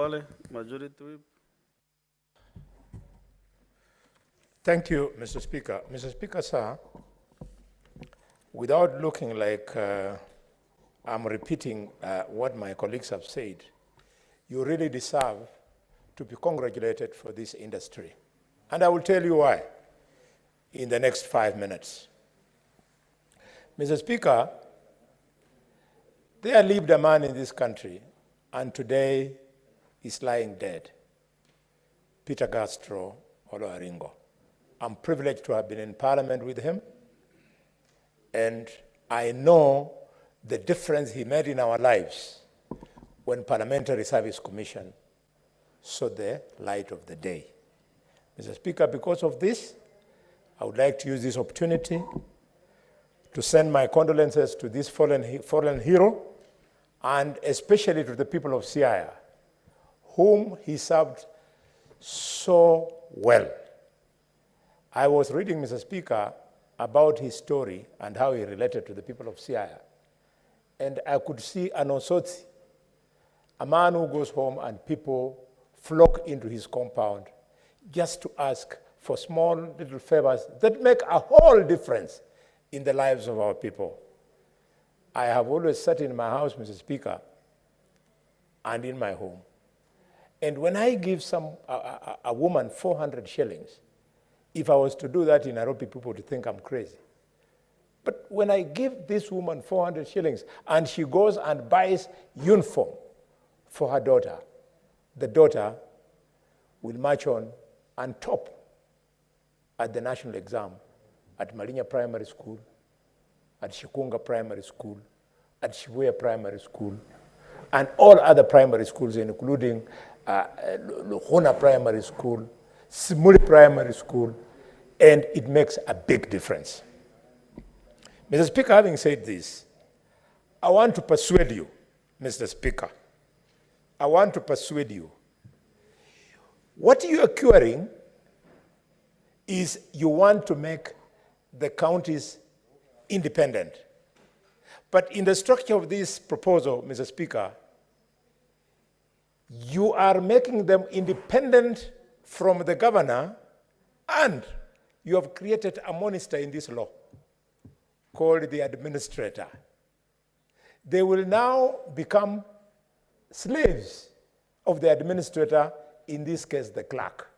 Khalwale, Majority Whip. Thank you, Mr. Speaker. Mr. Speaker, sir, without looking like I'm repeating what my colleagues have said, you really deserve to be congratulated for this industry. And I will tell you why in the next 5 minutes. Mr. Speaker, there lived a man in this country, and today is lying dead, Peter Castro Oloaringo. I'm privileged to have been in Parliament with him, and I know the difference he made in our lives when Parliamentary Service Commission saw the light of the day. Mr. Speaker, because of this, I would like to use this opportunity to send my condolences to this fallen hero, and especially to the people of Siaya, whom he served so well. I was reading, Mr. Speaker, about his story and how he related to the people of Siaya. And I could see an Osotsi, a man who goes home and people flock into his compound just to ask for small little favors that make a whole difference in the lives of our people. I have always sat in my house, Mr. Speaker, and in my home. And when I give a woman 400 shillings, if I was to do that in Nairobi, people would think I'm crazy. But when I give this woman 400 shillings and she goes and buys uniform for her daughter, the daughter will march on and top at the national exam at Malinya Primary School, at Shikunga Primary School, at Shibuya Primary School, and all other primary schools, including Luhuna Primary School, Simuli Primary School, and it makes a big difference. Mr. Speaker, having said this, I want to persuade you, Mr. Speaker. I want to persuade you. What you are querying is you want to make the counties independent. But in the structure of this proposal, Mr. Speaker, you are making them independent from the governor, and you have created a monster in this law called the administrator. They will now become slaves of the administrator, in this case, the clerk.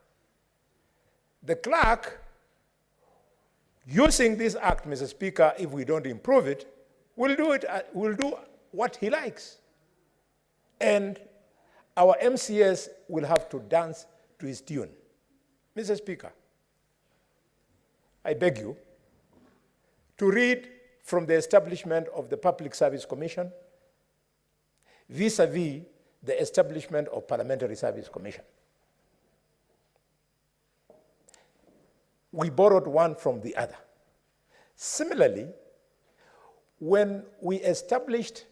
The clerk, using this act, Mr. Speaker, if we don't improve it, will do what he likes. And our MCS will have to dance to his tune. Mr. Speaker, I beg you to read from the establishment of the Public Service Commission vis-a-vis the establishment of Parliamentary Service Commission. We borrowed one from the other. Similarly, when we established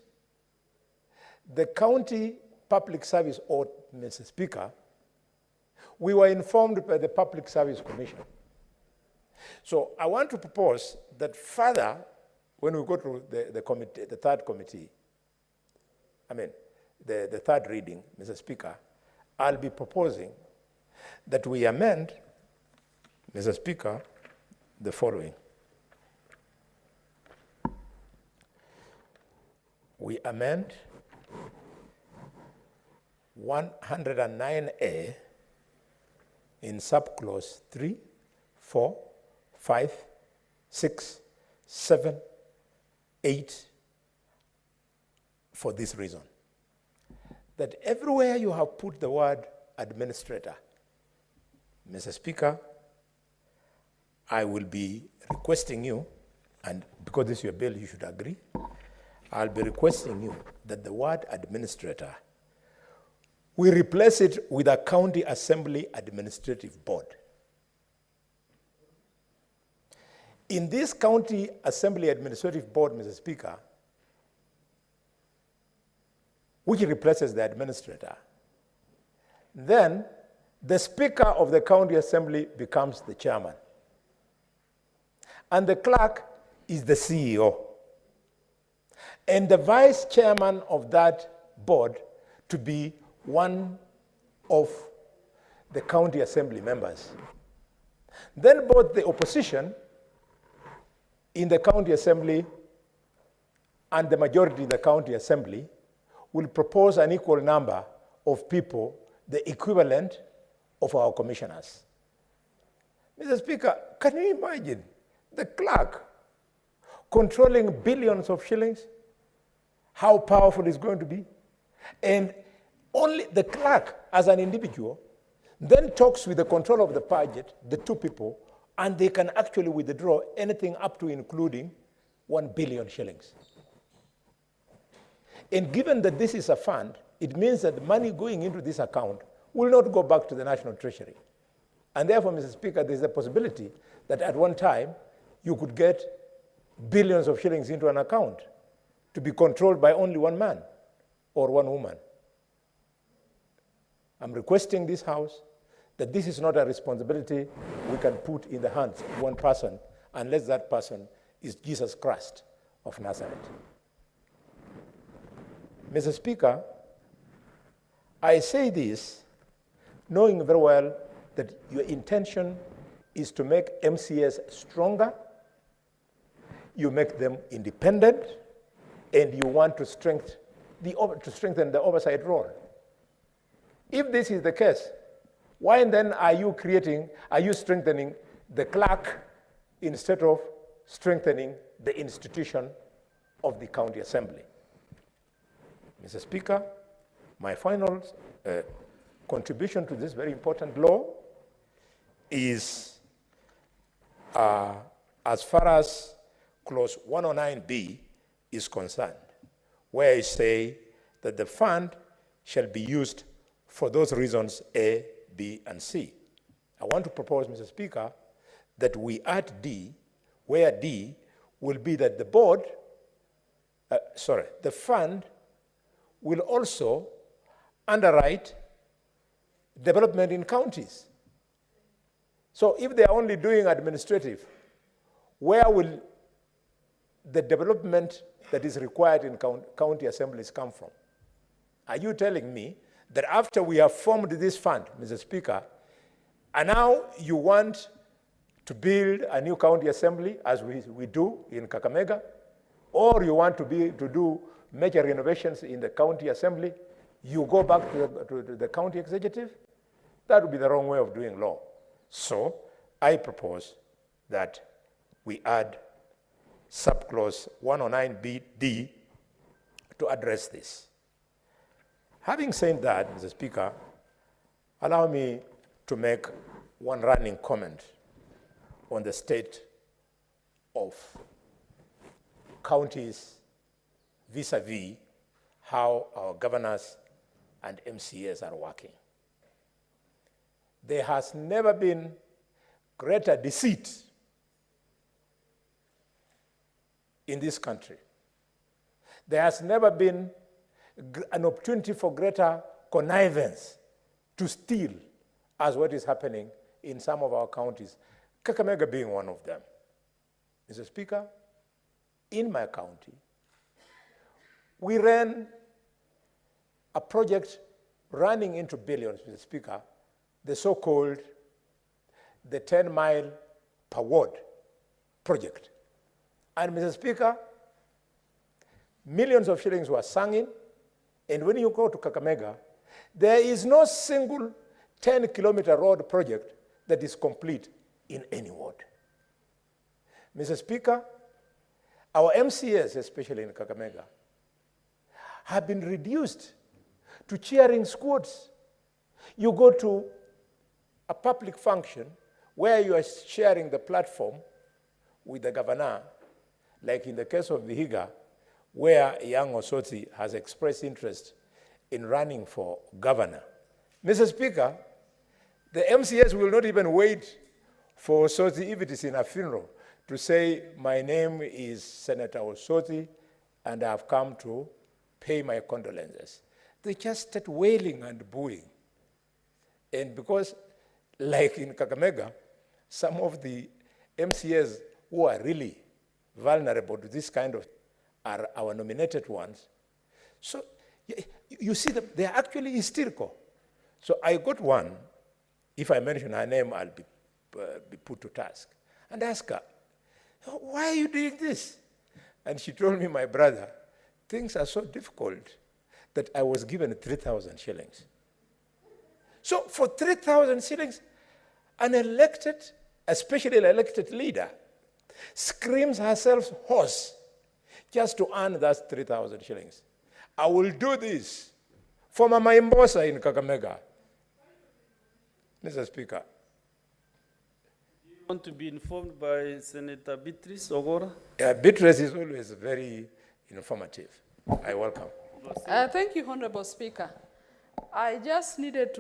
the County Public Service Board, Mr. Speaker, we were informed by the Public Service Commission. So I want to propose that further, when we go to the committee, the third committee, the third reading, Mr. Speaker, I'll be proposing that we amend, Mr. Speaker, the following. We amend 109A in subclause 3, 4, 5, 6, 7, 8, for this reason. That everywhere you have put the word administrator, Mr. Speaker, I will be requesting you, and because this is your bill, you should agree, I'll be requesting you that the word administrator, we replace it with a County Assembly Administrative Board. In this County Assembly Administrative Board, Mr. Speaker, which replaces the administrator, then the Speaker of the County Assembly becomes the chairman. And the clerk is the CEO. And the vice chairman of that board to be one of the county assembly members. Then both the opposition in the county assembly and the majority in the county assembly will propose an equal number of people, the equivalent of our commissioners. Mr. Speaker, can you imagine the clerk controlling billions of shillings? How powerful it's going to be? And only the clerk as an individual then talks with the control of the budget, the two people, and they can actually withdraw anything up to including 1 billion shillings. And given that this is a fund, it means that the money going into this account will not go back to the National Treasury. And therefore, Mr. Speaker, there's a possibility that at one time you could get billions of shillings into an account to be controlled by only one man or one woman. I'm requesting this House that this is not a responsibility we can put in the hands of one person unless that person is Jesus Christ of Nazareth. Mr. Speaker, I say this knowing very well that your intention is to make MCAs stronger, you make them independent, and you want to strengthen the oversight role. If this is the case, why then are you strengthening the clerk instead of strengthening the institution of the county assembly? Mr. Speaker, my final contribution to this very important law is as far as clause 109B is concerned, where I say that the fund shall be used for those reasons A, B, and C. I want to propose, Mr. Speaker, that we add D, where D will be that the fund will also underwrite development in counties. So if they are only doing administrative, where will the development that is required in county assemblies come from? Are you telling me that after we have formed this fund, Mr. Speaker, and now you want to build a new county assembly, as we do in Kakamega, or you want to do major renovations in the county assembly, you go back to the county executive? That would be the wrong way of doing law. So I propose that we add subclause 109BD to address this. Having said that, Mr. Speaker, allow me to make one running comment on the state of counties vis-a-vis how our governors and MCAs are working. There has never been greater deceit in this country. There has never been an opportunity for greater connivance to steal as what is happening in some of our counties, Kakamega being one of them. Mr. Speaker, in my county, we ran a project running into billions, Mr. Speaker, the so-called the 10-mile per ward project. And Mr. Speaker, millions of shillings were sung in, and when you go to Kakamega, there is no single 10-kilometer road project that is complete in any ward. Mr. Speaker, our MCAs, especially in Kakamega, have been reduced to cheering squads. You go to a public function where you are sharing the platform with the governor, like in the case of Vihiga, where young Osoti has expressed interest in running for governor. Mr. Speaker, the MCAs will not even wait for Osoti, if it is in a funeral, to say, my name is Senator Osoti, and I have come to pay my condolences. They just start wailing and booing. And because, like in Kakamega, some of the MCAs who are really vulnerable to this kind of are our nominated ones. So you see that they are actually hysterical. So I got one. If I mention her name, I'll be put to task. And ask her, why are you doing this? And she told me, my brother, things are so difficult that I was given 3,000 shillings. So for 3,000 shillings, an elected, especially an elected leader, screams herself hoarse just to earn that 3,000 shillings. I will do this for Mama Imbosa in Kakamega. Mr. Speaker. Do you want to be informed by Senator Beatrice Ogora? Beatrice is always very informative. I welcome. Thank you, Honorable Speaker. I just needed to